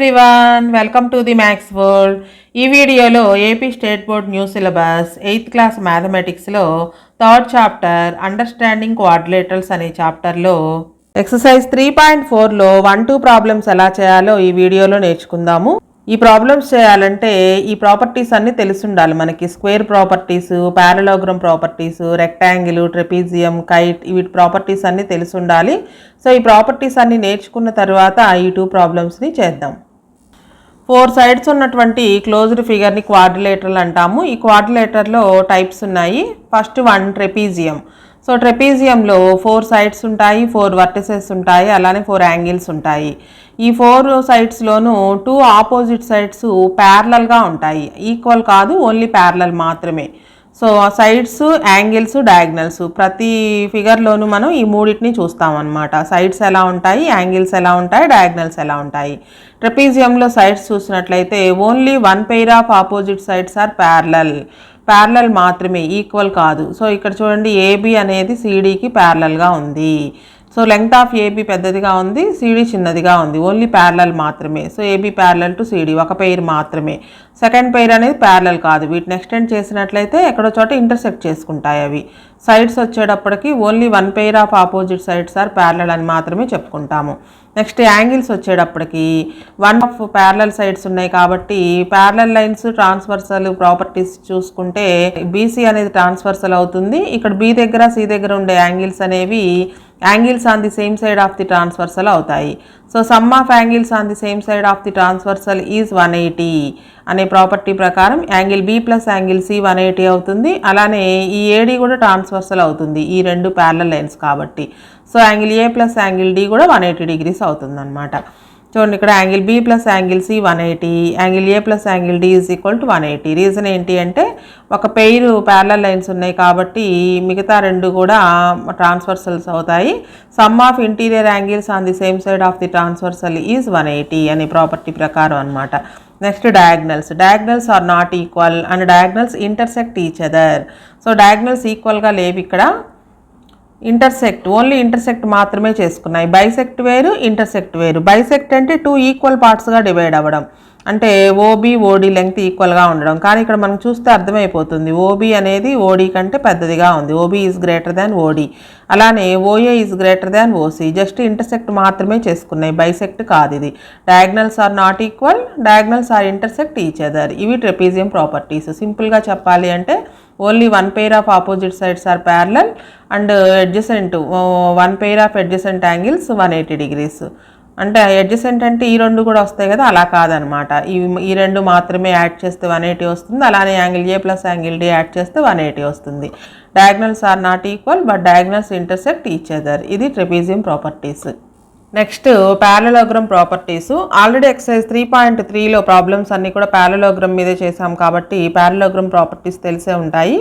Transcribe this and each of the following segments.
Everyone, welcome to the maths world. ఈ వీడియోలో AP state board new syllabus 8th class మ్యాథమెటిక్స్లో third chapter understanding quadrilaterals అనే చాప్టర్లో exercise 3.4లో 1-2 problems ఎలా చేయాలో ఈ వీడియోలో నేర్చుకుందాము. ఈ ప్రాబ్లమ్స్ చేయాలంటే ఈ ప్రాపర్టీస్ అన్నీ తెలిసి ఉండాలి మనకి. Square properties, parallelogram properties, rectangle, trapezium, kite, వీటి ప్రాపర్టీస్ అన్నీ తెలిసి ఉండాలి. సో ఈ ప్రాపర్టీస్ అన్నీ నేర్చుకున్న తర్వాత ఈ 2 ప్రాబ్లమ్స్ని చేద్దాం. 4 సైడ్స్ ఉన్నటువంటి క్లోజ్డ్ ఫిగర్ని క్వాడ్రిలేటరల్ అంటాము. ఈ క్వాడ్రిలేటర్లో టైప్స్ ఉన్నాయి. First one trapezium. సో ట్రెపీజియంలో 4 సైడ్స్ ఉంటాయి, 4 వర్టిసెస్ ఉంటాయి, అలానే 4 యాంగిల్స్ ఉంటాయి. ఈ 4 సైడ్స్లోనూ 2 ఆపోజిట్ సైడ్స్ ప్యారలల్గా ఉంటాయి. ఈక్వల్ కాదు, ఓన్లీ ప్యారలల్ మాత్రమే. సో సైడ్స్, యాంగిల్స్, డయాగ్నల్స్ ప్రతి ఫిగర్లోనూ మనం ఈ మూడింటిని చూస్తామన్నమాట. సైడ్స్ ఎలా ఉంటాయి, యాంగిల్స్ ఎలా ఉంటాయి, డయాగ్నల్స్ ఎలా ఉంటాయి. ట్రెపీజియంలో సైడ్స్ చూసినట్లయితే only 1 pair of opposite sides are parallel మాత్రమే, ఈక్వల్ కాదు. సో ఇక్కడ చూడండి, ఏబి అనేది సిడికి ప్యారలల్గా ఉంది. సో లెంగ్త్ ఆఫ్ ఏబి పెద్దదిగా ఉంది, సిడి చిన్నదిగా ఉంది, ఓన్లీ ప్యారలల్ మాత్రమే. So AB parallel to CD, ఒక పెయిర్ మాత్రమే. సెకండ్ పెయిర్ అనేది ప్యారలల్ కాదు. వీటిని ఎక్స్టెండ్ చేసినట్లయితే ఎక్కడో చోట ఇంటర్సెక్ట్ చేసుకుంటాయి అవి. సైడ్స్ వచ్చేటప్పటికి only 1 pair of opposite sides are parallel అని మాత్రమే చెప్పుకుంటాము. నెక్స్ట్ యాంగిల్స్ వచ్చేటప్పటికి 1 ఆఫ్ ప్యారలల్ సైడ్స్ ఉన్నాయి కాబట్టి ప్యారలల్ లైన్స్ ట్రాన్స్వర్సల్ ప్రాపర్టీస్ చూసుకుంటే బీసీ అనేది ట్రాన్స్వర్సల్ అవుతుంది. ఇక్కడ బి దగ్గర సి దగ్గర ఉండే యాంగిల్స్ అనేవి angles on the same side of the transversal అవుతాయి. So sum of angles on the same side of the transversal is 180 అనే ప్రాపర్టీ ప్రకారం angle B plus angle C 180 అవుతుంది. అలానే ఈ ఏడి కూడా ట్రాన్స్వర్సల్ అవుతుంది, ఈ 2 ప్యారలల్ లైన్స్ కాబట్టి. So angle A plus angle D కూడా 180 డిగ్రీస్ అవుతుంది అనమాట. చూడండి, ఇక్కడ angle B plus angle C 180, angle A plus angle D is equal to 180. Reason ఏంటి అంటే ఒక పెయిర్ ప్యారలల్ లైన్స్ ఉన్నాయి కాబట్టి మిగతా 2 కూడా ట్రాన్స్వర్సల్స్ అవుతాయి. Sum of interior angles on the same side of the transversal is 180 అనే ప్రాపర్టీ ప్రకారం అనమాట. Next diagonals are not equal and diagonals intersect each other. So diagonals ఈక్వల్గా లేవు ఇక్కడ, ఇంటర్సెక్ట్, ఓన్లీ ఇంటర్సెక్ట్ మాత్రమే చేసుకున్నాయి. బైసెక్ట్ వేరు, ఇంటర్సెక్ట్ వేరు. బైసెక్ట్ అంటే 2 ఈక్వల్ పార్ట్స్గా డివైడ్ అవ్వడం, అంటే ఓబి ఓడి లెంగ్త్ ఈక్వల్గా ఉండడం. కానీ ఇక్కడ మనం చూస్తే అర్థమైపోతుంది, ఓబి అనేది ఓడి కంటే పెద్దదిగా ఉంది. OB is greater than OD, అలానే OA is greater than OC. Just intersect మాత్రమే చేసుకున్నాయి, బైసెక్ట్ కాదు ఇది. Diagonals are not equal, diagonals are intersect each other. ఇవి ట్రెపీజియం ప్రాపర్టీస్. సింపుల్గా చెప్పాలి అంటే only 1 pair of opposite sides are parallel and adjacent 1 pair of adjacent angles 180 degrees. అంటే adjacent అంటే ఈ 2 కూడా వస్తాయి కదా, అలా కాదనమాట. ఈ 2 మాత్రమే యాడ్ చేస్తే 180 వస్తుంది. అలానే angle A plus angle D add చేస్తే 180 వస్తుంది. Diagonals are not equal but diagonals intersect each other. ఇది trapezium properties. Next parallelogram properties. Already exercise 3.3లో ప్రాబ్లమ్స్ అన్నీ కూడా ప్యారలోగ్రామ్ మీదే చేసాం కాబట్టి ప్యారలోగ్రామ్ ప్రాపర్టీస్ తెలిసే ఉంటాయి.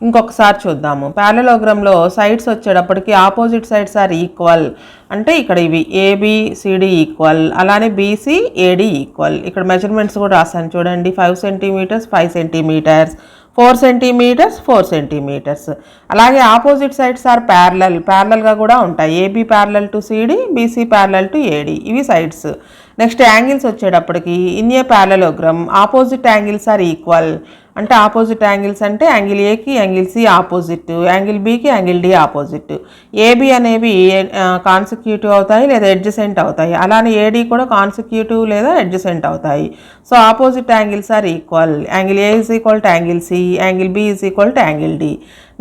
ఇంకొకసారి చూద్దాము. ప్యారలోగ్రామ్లో సైడ్స్ వచ్చేటప్పటికి ఆపోజిట్ సైడ్స్ ఆర్ ఈక్వల్, అంటే ఇక్కడ ఇవి ఏబిసిడి ఈక్వల్, అలానే బీసీ ఏడి ఈక్వల్. ఇక్కడ మెజర్మెంట్స్ కూడా రాశాను చూడండి, 5 సెంటీమీటర్స్ 5 సెంటీమీటర్స్, 4 సెంటీమీటర్స్ 4 సెంటీమీటర్స్. అలాగే ఆపోజిట్ సైడ్స్ ఆర్ ప్యారలల్గా కూడా ఉంటాయి. AB parallel to CD, BC parallel to AD, ఇవి సైడ్స్. నెక్స్ట్ యాంగిల్స్ వచ్చేటప్పటికి in a parallelogram opposite angles are equal, అంటే ఆపోజిట్ యాంగిల్స్ అంటే యాంగిల్ ఏకి angle C opposite, angle బికి angle D opposite. AB అనేవి consecutive అవుతాయి లేదా అడ్జసెంట్ అవుతాయి, అలానే ఏడి కూడా కాన్సిక్యూటివ్ లేదా అడ్జసెంట్ అవుతాయి. So opposite angles are equal. Angle A is equal to angle C, angle B is equal to angle D.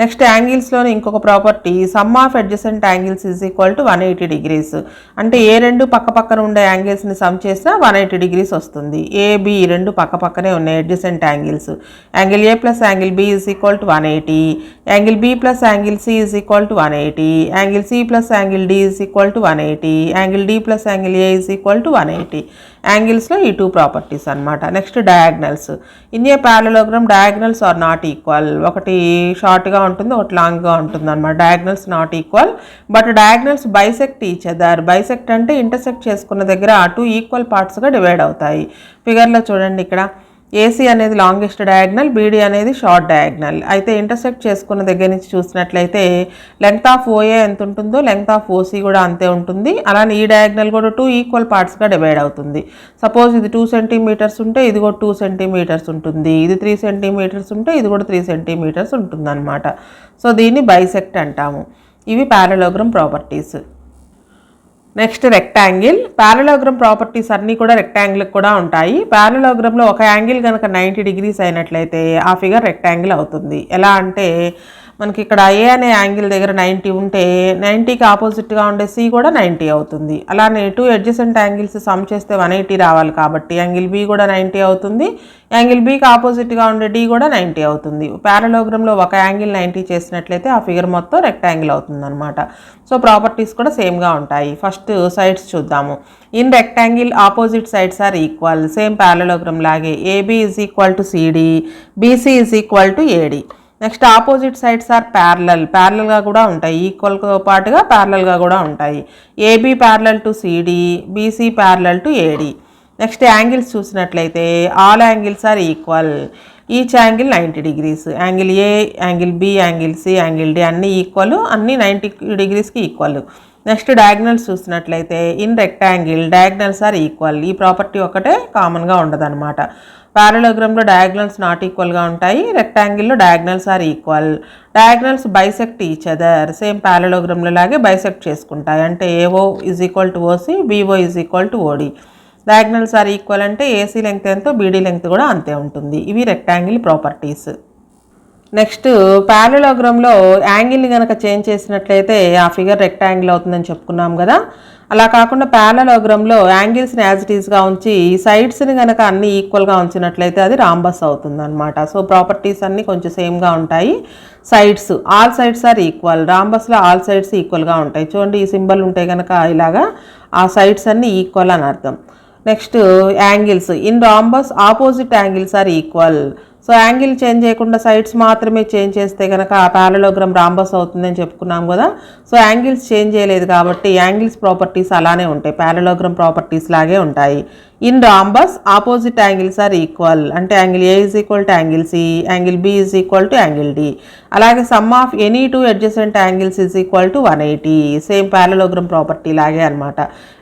Next యాంగిల్స్లోని ఇంకొక property, sum of adjacent angles is equal to 180 degrees. అంటే A 2 పక్క పక్కన ఉండే యాంగిల్స్ని some చేసినా 180 degrees వస్తుంది. AB 2 పక్క పక్కనే ఉన్నాయి adjacent angles. Angle A plus angle B is equal to 180, angle B plus angle C is equal to 180, angle C plus angle D is equal to 180, angle D plus angle A is equal to 180. యాంగిల్స్లో ఈ 2 properties అనమాట. Next diagonals. In a parallelogram diagonals are not equal. ఒకటి షార్ట్గా ఉంటుంది, ఒకటి లాంగ్గా ఉంటుంది అనమాట. Diagonals not equal but diagonals bisect each other. Bisect అంటే ఇంటర్సెక్ట్ చేసుకున్న దగ్గర 2 ఈక్వల్ పార్ట్స్గా డివైడ్ అవుతాయి. ఫిగర్లో చూడండి, ఇక్కడ ఏసీ అనేది లాంగెస్ట్ డయాగ్నల్, బీడీ అనేది షార్ట్ డయాగ్నల్. అయితే ఇంటర్సెక్ట్ చేసుకున్న దగ్గర నుంచి చూసినట్లయితే లెంగ్త్ ఆఫ్ ఓఏ ఎంత ఉంటుందో లెంగ్త్ ఆఫ్ ఓసీ కూడా అంతే ఉంటుంది. అలానే ఈ డయాగ్నల్ కూడా 2 ఈక్వల్ పార్ట్స్గా డివైడ్ అవుతుంది. సపోజ్ ఇది 2 సెంటీమీటర్స్ ఉంటే ఇది కూడా 2 సెంటీమీటర్స్ ఉంటుంది, ఇది 3 సెంటీమీటర్స్ ఉంటే ఇది కూడా 3 సెంటీమీటర్స్ ఉంటుంది అనమాట. సో దీన్ని బైసెక్ట్ అంటాము. ఇవి parallelogram properties. Next rectangle. Parallelogram properties అన్నీ కూడా రెక్టాంగిల్కి కూడా ఉంటాయి. పారలోగ్రామ్లో ఒక యాంగిల్ కనుక 90 డిగ్రీస్ అయినట్లయితే ఆ ఫిగర్ రెక్టాంగిల్ అవుతుంది. ఎలా అంటే మనకి ఇక్కడ ఏ అనే యాంగిల్ దగ్గర 90 ఉంటే 90కి ఆపోజిట్గా ఉండే సి కూడా 90 అవుతుంది. అలానే 2 అడ్జసెంట్ యాంగిల్స్ సమ్ చేస్తే 180 రావాలి కాబట్టి యాంగిల్ బి కూడా 90 అవుతుంది. యాంగిల్ బికి ఆపోజిట్గా ఉండే డి కూడా 90 అవుతుంది. పారలోగ్రామ్లో ఒక యాంగిల్ 90 చేసినట్లయితే ఆ ఫిగర్ మొత్తం రెక్టాంగిల్ అవుతుంది అనమాట. సో ప్రాపర్టీస్ కూడా సేమ్గా ఉంటాయి. ఫస్ట్ సైడ్స్ చూద్దాము. In rectangle opposite sides are equal. Same parallelogram లాగే AB is equal to CD, BC is equal to AD. Next opposite sides are ప్యారలల్గా కూడా ఉంటాయి, ఈక్వల్తో పాటుగా ప్యారలల్గా కూడా ఉంటాయి. AB parallel to CD, BC parallel to AD. Next angles చూసినట్లయితే all angles are equal. Each angle 90 degrees. Angle A, angle B, angle C, angle D అన్నీ ఈక్వల్, అన్నీ 90 డిగ్రీస్కి ఈక్వల్. నెక్స్ట్ డయాగ్నల్స్ చూసినట్లయితే in rectangle diagonals are equal. ఈ property ఒకటే కామన్గా ఉండదు అనమాట. పారలోగ్రామ్లో డయాగ్నల్స్ నాట్ ఈక్వల్గా ఉంటాయి, రెక్టాంగిల్లో diagonals are equal. Diagonals bisect each other. Same పారలోగ్రామ్లో లాగే బైసెక్ట్ చేసుకుంటాయి. అంటే AO is equal to OC, BO is equal to OD. Diagonals are equal అంటే ఏసీ లెంగ్త్ ఎంతో బీడీ లెంగ్త్ కూడా అంతే ఉంటుంది. ఇవి రెక్టాంగిల్ ప్రాపర్టీస్. నెక్స్ట్ పారలోగ్రామ్లో యాంగిల్ని కనుక చేంజ్ చేసినట్లయితే ఆ ఫిగర్ రెక్టాంగిల్ అవుతుందని చెప్పుకున్నాం కదా. అలా కాకుండా పారలోగ్రామ్లో యాంగిల్స్ని యాజ్ ఇట్ ఈస్గా ఉంచి సైడ్స్ని కనుక అన్ని ఈక్వల్గా ఉంచినట్లయితే అది రాంబస్ అవుతుంది అనమాట. సో ప్రాపర్టీస్ అన్నీ కొంచెం సేమ్గా ఉంటాయి. Sides all sides are equal. రాంబస్లో ఆల్ సైడ్స్ ఈక్వల్గా ఉంటాయి. చూడండి ఈ సింబల్ ఉంటే కనుక ఇలాగా ఆ సైడ్స్ అన్నీ ఈక్వల్ అని అర్థం. Next angles in rhombus opposite angles are equal. So angle change చేయకుండా సైడ్స్ మాత్రమే చేంజ్ చేస్తే కనుక పారలోగ్రామ్ రాంబస్ అవుతుందని చెప్పుకున్నాం కదా. సో యాంగిల్స్ చేంజ్ చేయలేదు కాబట్టి యాంగిల్స్ ప్రాపర్టీస్ అలానే ఉంటాయి, పారలోగ్రామ్ ప్రాపర్టీస్ లాగే ఉంటాయి. In rhombus opposite angles are equal. అంటే angle A is equal to angle C, angle B is equal to angle D. అలాగే sum of any 2 adjacent angles is equal to 180. Same parallelogram property లాగే అనమాట.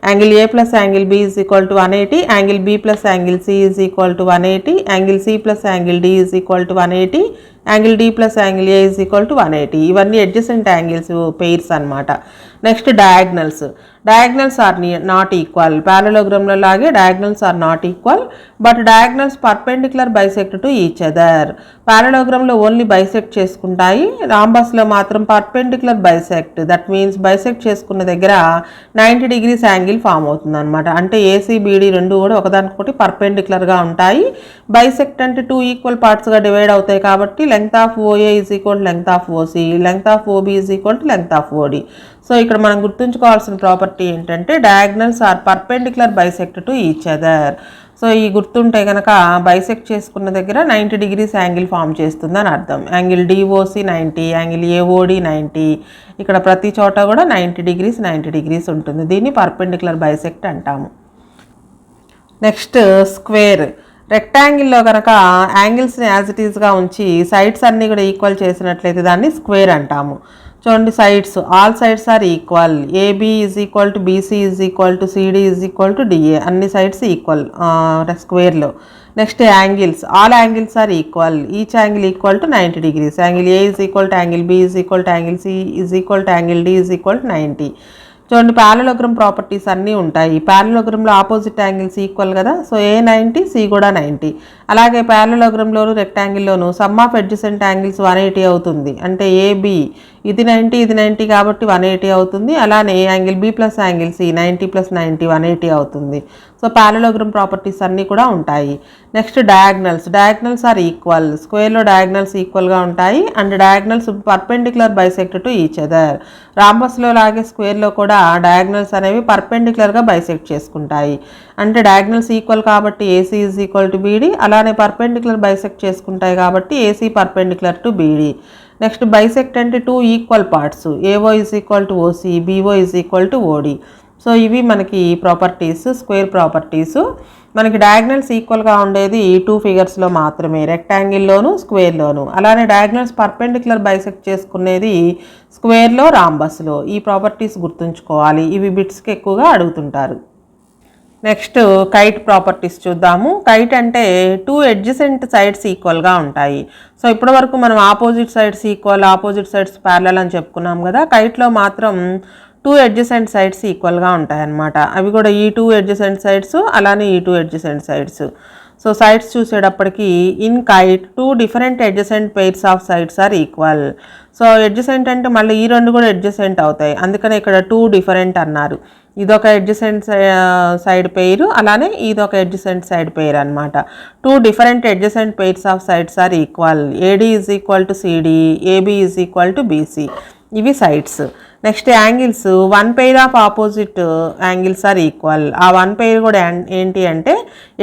Angle A plus angle B is equal to 180, angle B plus angle C is equal to 180, angle C plus angle D is equal to 180, angle D plus angle A is equal to 180. ఇవన్నీ adjacent angles pairs అనమాట. Next diagonals. Diagonals are not equal. పారలోగ్రామ్లో లాగే diagonals are not equal, but diagonals perpendicular bisect to each other. పారలోగ్రామ్లో only bisect చేసుకుంటాయి, రాంబస్లో మాత్రం perpendicular bisect. That means bisect చేసుకున్న దగ్గర 90 డిగ్రీస్ యాంగిల్ ఫామ్ అవుతుంది అనమాట. అంటే ఏసీ బీడీ రెండు కూడా ఒకదానికొకటి పర్పెండిక్యులర్గా ఉంటాయి. బైసెక్ట్ అంటే 2 ఈక్వల్ పార్ట్స్గా డివైడ్ అవుతాయి కాబట్టి length of OA is equal to length of OC, length of OB is equal to length of OD. So ఇక్కడ మనం గుర్తుంచుకోవాల్సిన ప్రాపర్టీ ఏంటంటే diagonals are perpendicular bisect to each other. So ఈ గుర్తుంటే కనుక బైసెక్ట్ చేసుకున్న దగ్గర 90 డిగ్రీస్ యాంగిల్ ఫామ్ చేస్తుందని అర్థం. Angle DOC 90, angle AOD 90. ఇక్కడ ప్రతి చోట కూడా 90 డిగ్రీస్ ఉంటుంది. దీన్ని పర్పెండిక్యులర్ బైసెక్ట్ అంటాము. Next square. రెక్టాంగిల్లో కనుక యాంగిల్స్ని యాజ్ ఇట్ ఈస్గా ఉంచి సైడ్స్ అన్నీ కూడా ఈక్వల్ చేసినట్లయితే దాన్ని స్క్వేర్ అంటాము. చూడండి sides all sides are equal. AB is equal to BC is equal to CD is equal to DA. అన్ని సైడ్స్ ఈక్వల్ స్క్వేర్లో. Next angles all angles are equal. Each angle equal to 90 degrees. Angle A is equal to angle B is equal to angle C is equal to angle D is equal to 90. చూడండి parallelogram properties అన్నీ ఉంటాయి. పారలోగ్రామ్లో opposite angles equal కదా. So ఏ 90, C కూడా 90. అలాగే పారలోగ్రామ్లోను రెక్టాంగిల్లోను some of adjacent angles 180 అవుతుంది. అంటే AB ఇది 90 ఇది 90 కాబట్టి 180 అవుతుంది. అలానే angle B plus angle C 90 plus 90 180 అవుతుంది. సో పారలోగ్రామ్ ప్రాపర్టీస్ అన్నీ కూడా ఉంటాయి. Next diagonals. Diagonals are equal. స్క్వేర్లో డయాగ్నల్స్ ఈక్వల్గా ఉంటాయి and diagonals perpendicular bisect to each other. రాంబస్లో లాగే స్క్వేర్లో కూడా డయాగ్నల్స్ అనేవి పర్పెండిక్యులర్గా బైసెక్ట్ చేసుకుంటాయి. అంటే డయాగ్నల్స్ ఈక్వల్ కాబట్టి AC is equal to BD, అలానే పర్పెండిక్యులర్ బైసెక్ట్ చేసుకుంటాయి కాబట్టి AC perpendicular to BD. Next bisect అంటే 2 equal parts. AO is equal to OC, BO is equal to OD. So ఇవి మనకి ప్రాపర్టీస్, స్క్వేర్ ప్రాపర్టీస్. మనకి diagonals ఈక్వల్గా ఉండేది 2 ఫిగర్స్లో మాత్రమే, రెక్టాంగిల్లోను స్క్వేర్లోను. అలానే డయాగ్నల్స్ పర్పెండిక్యులర్ బైసెక్ట్ చేసుకునేది స్క్వేర్లో, రాంబస్లో. ఈ ప్రాపర్టీస్ గుర్తుంచుకోవాలి, ఇవి బిట్స్కి ఎక్కువగా అడుగుతుంటారు. నెక్స్ట్ కైట్ ప్రాపర్టీస్ చూద్దాము. కైట్ అంటే 2 అడ్జసెంట్ సైడ్స్ ఈక్వల్గా ఉంటాయి. సో ఇప్పటి వరకు మనం opposite sides equal, opposite sides parallel అని చెప్పుకున్నాం కదా. కైట్లో మాత్రం 2 అడ్జసెంట్ సైడ్స్ ఈక్వల్గా ఉంటాయి అన్నమాట. అవి కూడా ఈ 2 అడ్జసెంట్ సైడ్స్, అలానే ఈ 2 అడ్జసెంట్ సైడ్స్. సో సైడ్స్ చూసేటప్పటికి in kite 2 different adjacent pairs of sides are equal. So adjacent అంటే మళ్ళీ ఈ రెండు కూడా అడ్జసెంట్ అవుతాయి, అందుకనే ఇక్కడ 2 డిఫరెంట్ అన్నారు. ఇదొక అడ్జసెంట్ సైడ్ పెయిర్, అలానే ఇదొక అడ్జసెంట్ సైడ్ పెయిర్ అనమాట. 2 different adjacent pairs of sides are equal. AD is equal to CD, AB is equal to BC. ఇవి sides. Next angles 1 pair of opposite angles are equal. ఆ 1 pair కూడా ఏంటి అంటే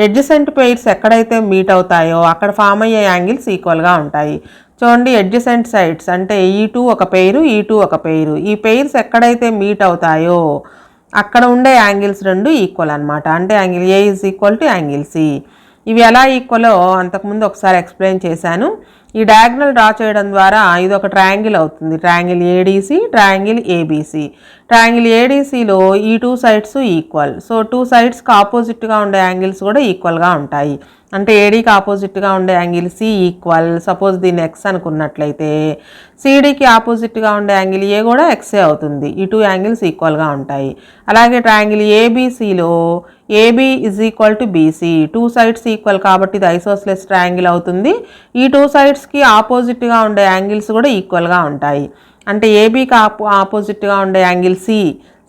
adjacent pairs ఎక్కడైతే meet అవుతాయో అక్కడ form అయ్యే angles ఈక్వల్గా ఉంటాయి. చూడండి, అడ్జసెంట్ సైడ్స్ అంటే ఈ2 ఒక పెయిరు, ఈ2 ఒక పెయిరు. ఈ పెయిర్స్ ఎక్కడైతే మీట్ అవుతాయో అక్కడ ఉండే యాంగిల్స్ రెండు ఈక్వల్ అనమాట. అంటే angle A is equal to angle C. ఇవి ఎలా ఈక్వలో అంతకుముందు ఒకసారి ఎక్స్ప్లెయిన్ చేశాను. ఈ డయాగ్నల్ డ్రా చేయడం ద్వారా ఇది ఒక ట్రయాంగిల్ అవుతుంది. Triangle ADC, triangle ABC. Triangle ఏడీసీలో ఈ 2 సైడ్స్ ఈక్వల్. సో 2 సైడ్స్కి ఆపోజిట్గా ఉండే యాంగిల్స్ కూడా ఈక్వల్గా ఉంటాయి. అంటే ఏడీకి ఆపోజిట్గా ఉండే యాంగిల్ సి ఈక్వల్. సపోజ్ దీన్ని ఎక్స్ అనుకున్నట్లయితే సిడీకి ఆపోజిట్గా ఉండే యాంగిల్ ఏ కూడా ఎక్సే అవుతుంది. ఈ 2 యాంగిల్స్ ఈక్వల్గా ఉంటాయి. అలాగే ట్రయాంగిల్ ఏబీసీలో AB is equal to BC. 2 sides equal కాబట్టి ఇది ఐసోస్లెస్ ట్రయాంగిల్ అవుతుంది. ఈ 2 సైడ్స్కి ఆపోజిట్గా ఉండే యాంగిల్స్ కూడా ఈక్వల్గా ఉంటాయి. అంటే ఏబీకి ఆపోజిట్గా ఉండే యాంగిల్ సి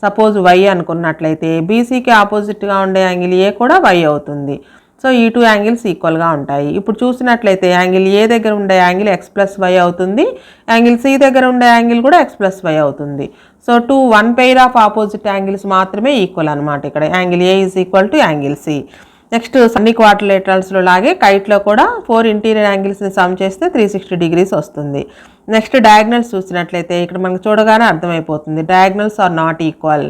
సపోజ్ వై అనుకున్నట్లయితే బీసీకి ఆపోజిట్గా ఉండే యాంగిల్ ఏ కూడా వై అవుతుంది. సో ఈ 2 యాంగిల్స్ ఈక్వల్గా ఉంటాయి. ఇప్పుడు చూసినట్లయితే యాంగిల్ ఏ దగ్గర ఉండే యాంగిల్ ఎక్స్ ప్లస్ వై అవుతుంది, యాంగిల్ సి దగ్గర ఉండే యాంగిల్ కూడా ఎక్స్ ప్లస్ వై అవుతుంది. So 1 pair of opposite angles మాత్రమే ఈక్వల్ అనమాట. ఇక్కడ angle A is equal to angle C. Next అన్ని క్వాడ్రిలేటరల్స్లో లాగే కైట్లో కూడా 4 ఇంటీరియర్ యాంగిల్స్ని సమ్ చేస్తే 360 డిగ్రీస్ వస్తుంది. నెక్స్ట్ డయాగ్నల్స్ చూసినట్లయితే ఇక్కడ మనకు చూడగానే అర్థమైపోతుంది, diagonals are not equal.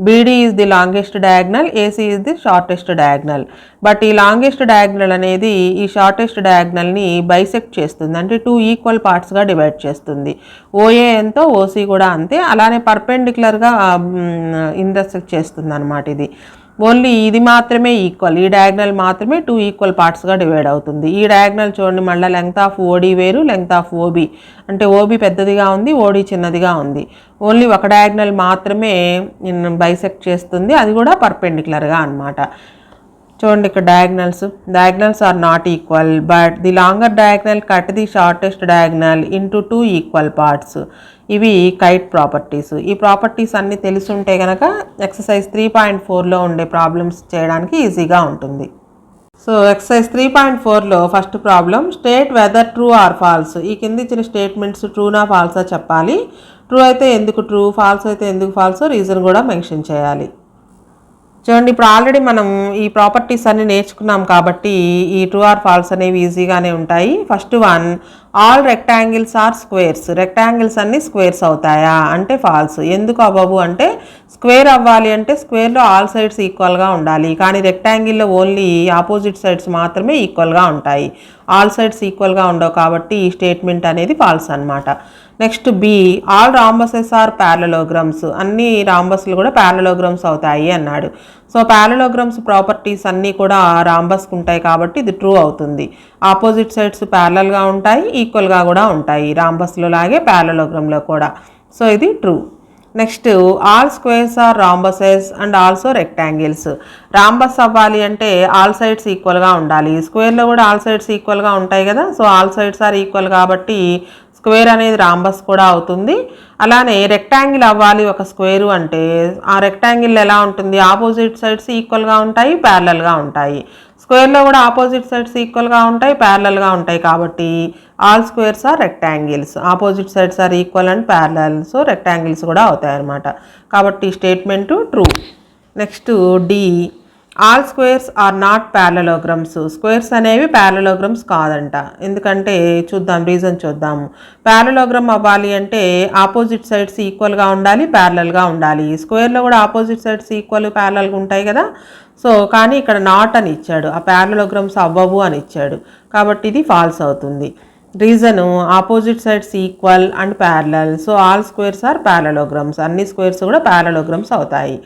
BD is the longest diagonal, AC is the shortest diagonal. But ఈ లాంగెస్ట్ డయాగ్నల్ అనేది ఈ షార్టెస్ట్ డయాగ్నల్ని బైసెక్ట్ చేస్తుంది, అంటే 2 ఈక్వల్ పార్ట్స్గా డివైడ్ చేస్తుంది. ఓఏ ఎంతో ఓసీ కూడా అంతే. అలానే పర్పెండిక్యులర్గా ఇంటర్సెక్ట్ చేస్తుంది అనమాట. ఇది ఓన్లీ ఇది మాత్రమే ఈక్వల్, ఈ డయాగ్నల్ మాత్రమే 2 ఈక్వల్ పార్ట్స్గా డివైడ్ అవుతుంది. ఈ డయాగ్నల్ చూడండి, మళ్ళీ లెంగ్త్ ఆఫ్ ఓడి వేరు, లెంగ్త్ ఆఫ్ ఓబీ. అంటే ఓబీ పెద్దదిగా ఉంది, ఓడి చిన్నదిగా ఉంది. ఓన్లీ ఒక డయాగ్నల్ మాత్రమే బైసెక్ట్ చేస్తుంది, అది కూడా పర్పెండిక్యులర్గా అనమాట. చూడండి ఇక్కడ diagonals are not equal, but the longer diagonal cut the shortest diagonal into 2 equal parts. ఇవి కైట్ ప్రాపర్టీస్. ఈ ప్రాపర్టీస్ అన్నీ తెలుసుంటే కనుక ఎక్సర్సైజ్ 3.4లో ఉండే ప్రాబ్లమ్స్ చేయడానికి ఈజీగా ఉంటుంది. సో ఎక్సర్సైజ్ 3.4లో first problem, state whether true or false. ఈ కింద ఇచ్చిన స్టేట్మెంట్స్ ట్రూనా ఫాల్సా చెప్పాలి. ట్రూ అయితే ఎందుకు ట్రూ, ఫాల్స్ అయితే ఎందుకు ఫాల్సో రీజన్ కూడా మెన్షన్ చేయాలి. చూడండి, ఇప్పుడు ఆల్రెడీ మనం ఈ ప్రాపర్టీస్ అన్ని నేర్చుకున్నాం కాబట్టి ఈ ట్రూ ఆర్ ఫాల్స్ అనేవి ఈజీగానే ఉంటాయి. First one, all rectangles are squares. Rectangles అన్ని స్క్వేర్స్ అవుతాయా అంటే ఫాల్స్. ఎందుకు అవ్వవు అంటే స్క్వేర్ అవ్వాలి అంటే స్క్వేర్లో ఆల్ సైడ్స్ ఈక్వల్గా ఉండాలి, కానీ రెక్టాంగిల్లో ఓన్లీ ఆపోజిట్ సైడ్స్ మాత్రమే ఈక్వల్గా ఉంటాయి. ఆల్ సైడ్స్ ఈక్వల్గా ఉండవు కాబట్టి ఈ స్టేట్మెంట్ అనేది ఫాల్స్ అనమాట. Next B, all rhombuses are parallelograms. అన్ని రాంబస్లు కూడా ప్యారలోగ్రమ్స్ అవుతాయి అన్నాడు. సో ప్యారలోగ్రమ్స్ ప్రాపర్టీస్ అన్నీ కూడా రాంబస్కి ఉంటాయి కాబట్టి ఇది ట్రూ అవుతుంది. ఆపోజిట్ సైడ్స్ ప్యారలల్గా ఉంటాయి, ఈక్వల్గా కూడా ఉంటాయి రాంబస్లో లాగే ప్యారలోగ్రామ్లో కూడా. సో ఇది true. Next, all squares are rhombuses and also rectangles. Rhombus అవ్వాలి అంటే ఆల్ సైడ్స్ ఈక్వల్గా ఉండాలి. స్క్వేర్లో కూడా ఆల్ సైడ్స్ ఈక్వల్గా ఉంటాయి కదా. So all sides are equal కాబట్టి స్క్వేర్ అనేది రాంబస్ కూడా అవుతుంది. అలానే రెక్టాంగిల్ అవ్వాలి ఒక స్క్వేరు అంటే ఆ రెక్టాంగిల్ ఎలా ఉంటుంది, ఆపోజిట్ సైడ్స్ ఈక్వల్గా ఉంటాయి, ప్యారలల్గా ఉంటాయి. స్క్వేర్లో కూడా ఆపోజిట్ సైడ్స్ ఈక్వల్గా ఉంటాయి, ప్యారలల్గా ఉంటాయి కాబట్టి all squares are rectangles. Opposite sides are equal and parallel, so rectangles కూడా అవుతాయి అన్నమాట. కాబట్టి statement true. Next D, all squares are not parallelograms. Squares అనేవి ప్యారలోగ్రమ్స్ కాదంట. ఎందుకంటే చూద్దాం, రీజన్ చూద్దాము. ప్యారలోగ్రమ్ అవ్వాలి అంటే ఆపోజిట్ సైడ్స్ ఈక్వల్గా ఉండాలి, ప్యారలల్గా ఉండాలి. స్క్వేర్లో కూడా ఆపోజిట్ సైడ్స్ ఈక్వల్ ప్యారలల్గా ఉంటాయి కదా. సో కానీ ఇక్కడ నాట్ అని ఇచ్చాడు, ఆ ప్యారలోగ్రమ్స్ అవ్వవు అని ఇచ్చాడు. కాబట్టి ఇది ఫాల్స్ అవుతుంది. Reason opposite sides equal and parallel. So all squares are parallelograms. అన్ని స్క్వేర్స్ కూడా ప్యారలోగ్రమ్స్ అవుతాయి.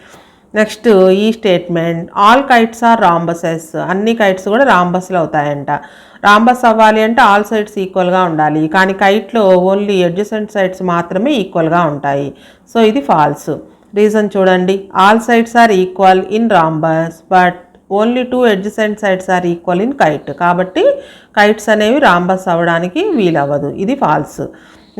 నెక్స్ట్ ఈ statement, all kites are rhombuses. అన్ని కైట్స్ కూడా రాంబస్లు అవుతాయంట. రాంబస్ అవ్వాలి అంటే ఆల్ సైడ్స్ ఈక్వల్గా ఉండాలి, కానీ కైట్లో ఓన్లీ అడ్జసెంట్ సైడ్స్ మాత్రమే ఈక్వల్గా ఉంటాయి. సో ఇది ఫాల్స్. రీజన్ చూడండి, all sides are equal in rhombus but only 2 adjacent sides are equal in kite. కాబట్టి కైట్స్ అనేవి రాంబస్ అవ్వడానికి వీలవ్వదు. ఇది false.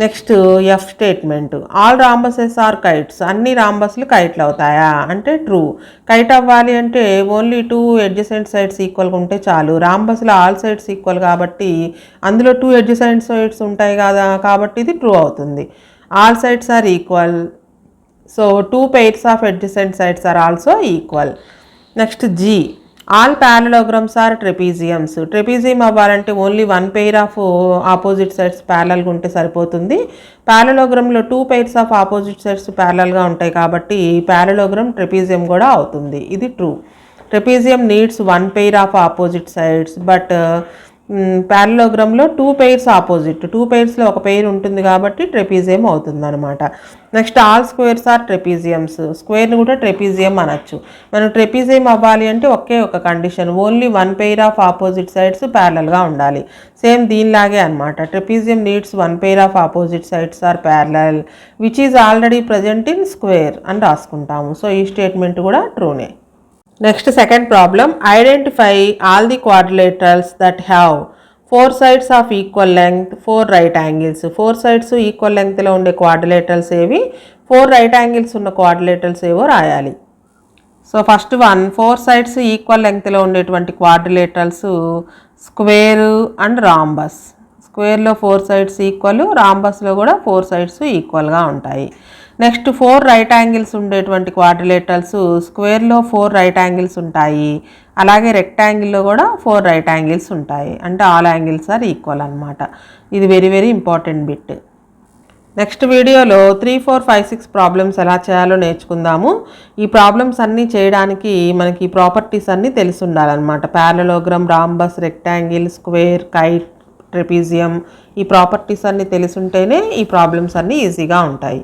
Next F statement, all rhombuses are kites. అన్ని రాంబస్లు కైట్లు అవుతాయా అంటే ట్రూ. కైట్ అవ్వాలి అంటే ఓన్లీ 2 అడ్జసెంట్ సైడ్స్ ఈక్వల్గా ఉంటే చాలు. రాంబస్లో ఆల్ సైడ్స్ ఈక్వల్ కాబట్టి అందులో 2 అడ్జసెంట్ సైడ్స్ ఉంటాయి కదా, కాబట్టి ఇది ట్రూ అవుతుంది. All sides are equal, so 2 pairs of adjacent sides are also equal. Next G, all parallelograms are trapeziums. Trapezium అవ్వాలంటే only 1 pair of opposite sides ప్యారలల్గా ఉంటే సరిపోతుంది. ప్యారలోగ్రామ్లో 2 pairs ఆఫ్ ఆపోజిట్ సైడ్స్ ప్యారలల్గా ఉంటాయి కాబట్టి ప్యారలోగ్రామ్ ట్రెపీజియం కూడా అవుతుంది. ఇది true. Trapezium needs 1 pair of opposite sides but ప్యారలోగ్రామ్లో 2 pairs ఆపోజిట్, 2 pairsలో ఒక పెయిర్ ఉంటుంది కాబట్టి ట్రెపీజియం అవుతుంది అనమాట. Next all squares are trapeziums. స్క్వేర్ని కూడా ట్రెపీజియం అనొచ్చు. మనం ట్రెపీజియం అవ్వాలి అంటే ఒకే ఒక condition, only 1 pair of opposite sides ప్యారలల్గా ఉండాలి. సేమ్ దీనిలాగే అనమాట. Trapezium needs 1 pair of opposite sides are parallel which is already present in square అని రాసుకుంటాము. సో ఈ స్టేట్మెంట్ కూడా ట్రూనే. Next second problem, identify all the quadrilaterals that have 4 sides of equal length 4 right angles. 4 sides equal లెంగ్త్లో ఉండే quadrilaterals ఏవి, 4 right angles ఉన్న quadrilaterals ఏవో రాయాలి. So first one, 4 sides equal లెంగ్త్లో ఉండేటువంటి క్వాడ్రిలేటరల్స్ స్క్వేర్ అండ్ రాంబస్. స్క్వేర్లో 4 sides ఈక్వల్, రాంబస్లో కూడా 4 sides ఈక్వల్గా ఉంటాయి. నెక్స్ట్ 4 రైట్ యాంగిల్స్ ఉండేటువంటి క్వాడ్రిలేటరల్స్ స్క్వేర్లో 4 రైట్ యాంగిల్స్ ఉంటాయి, అలాగే రెక్టాంగిల్లో కూడా 4 రైట్ యాంగిల్స్ ఉంటాయి. అంటే ఆల్ యాంగిల్స్ ఆర్ ఈక్వల్ అనమాట. ఇది very very important bit. Next వీడియోలో 3, 4, 5, 6 ప్రాబ్లమ్స్ ఎలా చేయాలో నేర్చుకుందాము. ఈ ప్రాబ్లమ్స్ అన్నీ చేయడానికి మనకి ప్రాపర్టీస్ అన్నీ తెలిసి ఉండాలన్నమాట. Parallelogram, rhombus, rectangle, square, kite, trapezium, ఈ ప్రాపర్టీస్ అన్నీ తెలిసి ఉంటేనే ఈ ప్రాబ్లమ్స్ అన్నీ ఈజీగా ఉంటాయి.